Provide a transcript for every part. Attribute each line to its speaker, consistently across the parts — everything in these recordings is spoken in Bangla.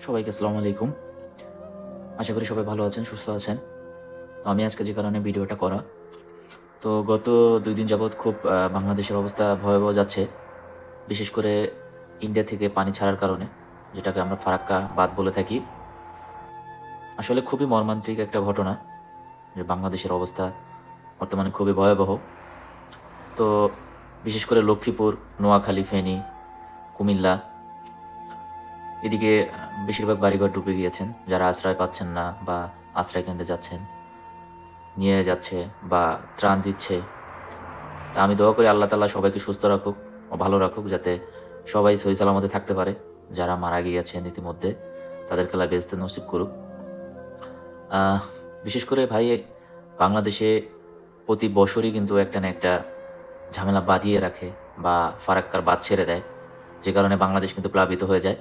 Speaker 1: সবাইকে আসসালামু আলাইকুম। আশা করি সবাই ভালো আছেন, সুস্থ আছেন। তো আমি আজকে যে কারণে ভিডিওটা করা, তো গত ২ দিন যাবৎ খুব বাংলাদেশের অবস্থা ভয়াবহ যাচ্ছে। বিশেষ করে ইন্ডিয়া থেকে পানি ছাড়ার কারণে, যেটাকে আমরা ফারাক্কা বাঁধ বলে থাকি। আসলে খুবই মর্মান্তিক একটা ঘটনা যে বাংলাদেশের অবস্থা বর্তমানে খুবই ভয়াবহ। তো বিশেষ করে লক্ষ্মীপুর, নোয়াখালী, ফেনী, কুমিল্লা এদিকে বেশিরভাগ বাড়িঘর ডুবে গিয়েছেন। যারা আশ্রয় পাচ্ছেন না বা আশ্রয় কেন্দ্রে যাচ্ছেন, নিয়ে যাচ্ছে বা ত্রাণ দিচ্ছে। তা আমি দোয়া করি আল্লাহ তাআলা সবাইকে সুস্থ রাখুক ও ভালো রাখুক, যাতে সবাই সহি সালামতে থাকতে পারে। যারা মারা গিয়েছেন ইতিমধ্যে তাদেরকে আল্লাহ বেহেশত নসিব করুক। আহ, বিশেষ করে ভাই, বাংলাদেশে প্রতি বছরই কিন্তু একটা না একটা ঝামেলা বাঁধিয়ে রাখে বা ফারাক্কার বাঁধ ছেড়ে দেয়, যে কারণে বাংলাদেশ কিন্তু প্লাবিত হয়ে যায়।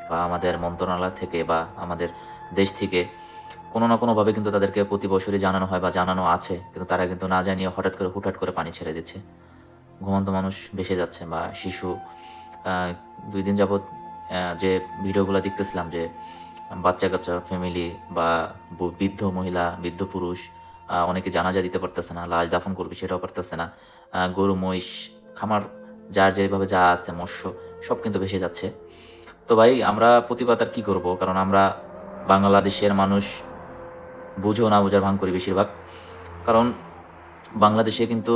Speaker 1: বা আমাদের মন্ত্রণালয় থেকে বা আমাদের দেশ থেকে কোনো না কোনোভাবে কিন্তু তাদেরকে প্রতি বছরই জানানো হয় বা জানানো আছে, কিন্তু তারা কিন্তু না জানিয়ে হঠাৎ করে হুটহাট করে পানি ছেড়ে দিচ্ছে। ঘুমন্ত মানুষ ভেসে যাচ্ছে বা শিশু। ২ দিন যাবৎ যে ভিডিওগুলো দেখতেছিলাম, যে বাচ্চা কাচ্চা ফ্যামিলি বা বৃদ্ধ মহিলা, বৃদ্ধ পুরুষ, অনেকে জানাজা দিতে পারতেছে না, লাশ দাফন করবে সেটাও পারতেছে না। গরু মহিষ, খামার, যার যেভাবে যা আছে, মৎস্য, সব কিন্তু ভেসে যাচ্ছে। তো ভাই, আমরা প্রতিবাদ আর কী করবো? কারণ আমরা বাংলাদেশের মানুষ, বুঝেও না বোঝার ভান করি বেশিরভাগ। কারণ বাংলাদেশে কিন্তু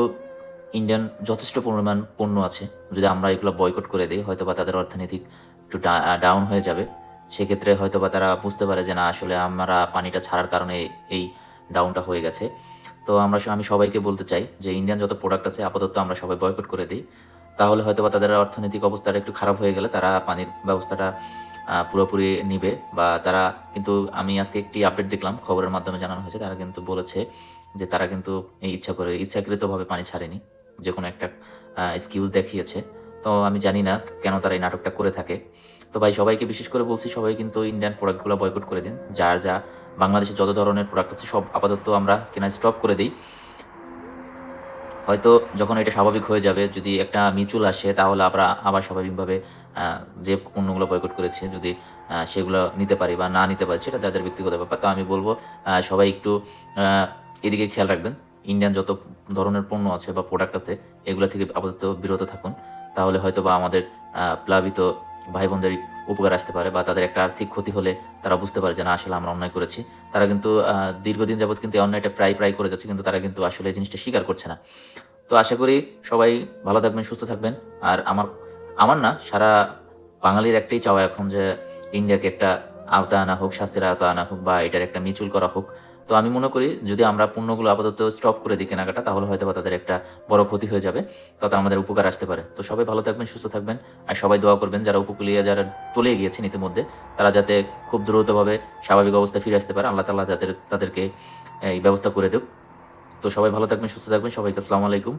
Speaker 1: ইন্ডিয়ান যথেষ্ট পরিমাণ পণ্য আছে। যদি আমরা এগুলো বয়কট করে দিই, হয়তো বা তাদের অর্থনৈতিক একটু ডাউন হয়ে যাবে। সেক্ষেত্রে হয়তো বা তারা বুঝতে পারে যে না, আসলে আমরা পানিটা ছাড়ার কারণে এই ডাউনটা হয়ে গেছে। তো আমি সবাইকে বলতে চাই যে ইন্ডিয়ান যত প্রোডাক্ট আছে আপাতত আমরা সবাই বয়কট করে দিই। তাহলে হয়তো বা তাদের অর্থনৈতিক অবস্থাটা একটু খারাপ হয়ে গেলে তারা পানির ব্যবস্থাটা পুরোপুরি নিবে। বা তারা কিন্তু, আমি আজকে একটি আপডেট দেখলাম, খবরের মাধ্যমে জানানো হয়েছে, তারা কিন্তু বলেছে যে তারা কিন্তু এই ইচ্ছাকৃতভাবে পানি ছাড়েনি, যে কোনো একটা এক্সকিউজ দেখিয়েছে। তো আমি জানি না কেন তারা এই নাটকটা করে থাকে। তো ভাই, সবাইকে বিশেষ করে বলছি, সবাই কিন্তু ইন্ডিয়ান প্রোডাক্টগুলো বয়কট করে দিন। যার যা বাংলাদেশে যত ধরনের প্রোডাক্ট আছে সব আপাতত আমরা কেনা স্টপ করে দিই। হয়তো যখন এটা স্বাভাবিক হয়ে যাবে, যদি একটা মিউচুয়াল আসে, তাহলে আমরা আবার স্বাভাবিকভাবে যে পণ্যগুলো বয়কট করেছে, যদি সেগুলো নিতে পারি বা না নিতে পারি, সেটা যার যার ব্যক্তিগত ব্যাপার। তো আমি বলবো সবাই একটু এদিকে খেয়াল রাখবেন। ইন্ডিয়ান যত ধরনের পণ্য আছে বা প্রোডাক্ট আছে, এগুলো থেকে আপাতত বিরত থাকুন। তাহলে হয়তো বা আমাদের প্লাবিত ভাই বোনদের উপকার আসতে পারে, বা তাদের একটা আর্থিক ক্ষতি হলে তারা বুঝতে পারে যে না, আসলে আমরা অন্যায় করেছি। তারা কিন্তু দীর্ঘদিন যাবৎ কিন্তু এই অন্যায়টা প্রায় করে যাচ্ছে, কিন্তু তারা কিন্তু আসলে এই জিনিসটা স্বীকার করছে না। তো আশা করি সবাই ভালো থাকবেন, সুস্থ থাকবেন। আর আমার না, সারা বাঙালির একটাই চাওয়া এখন, যে ইন্ডিয়াকে একটা আওতা আনা হোক, শাস্তির আওতা আনা হোক, বা এটার একটা মিউচুয়াল করা হোক। তো আমি মনে করি যদি আমরা পণ্যগুলো আপাতত স্টপ করে দিই কেনাকাটা, তাহলে হয়তো বা তাদের একটা বড় ক্ষতি হয়ে যাবে, তাতে আমাদের উপকার আসতে পারে। তো সবাই ভালো থাকবেন, সুস্থ থাকবেন। আর সবাই দোয়া করবেন যারা উপকূলীয়, যারা তলিয়ে গিয়েছেন ইতিমধ্যে, তারা যাতে খুব দ্রুতভাবে স্বাভাবিক অবস্থায় ফিরে আসতে পারে। আল্লাহ তাআলা তাদেরকে এই ব্যবস্থা করে দেক। তো সবাই ভালো থাকবেন, সুস্থ থাকবেন। সবাইকে আসসালামু আলাইকুম।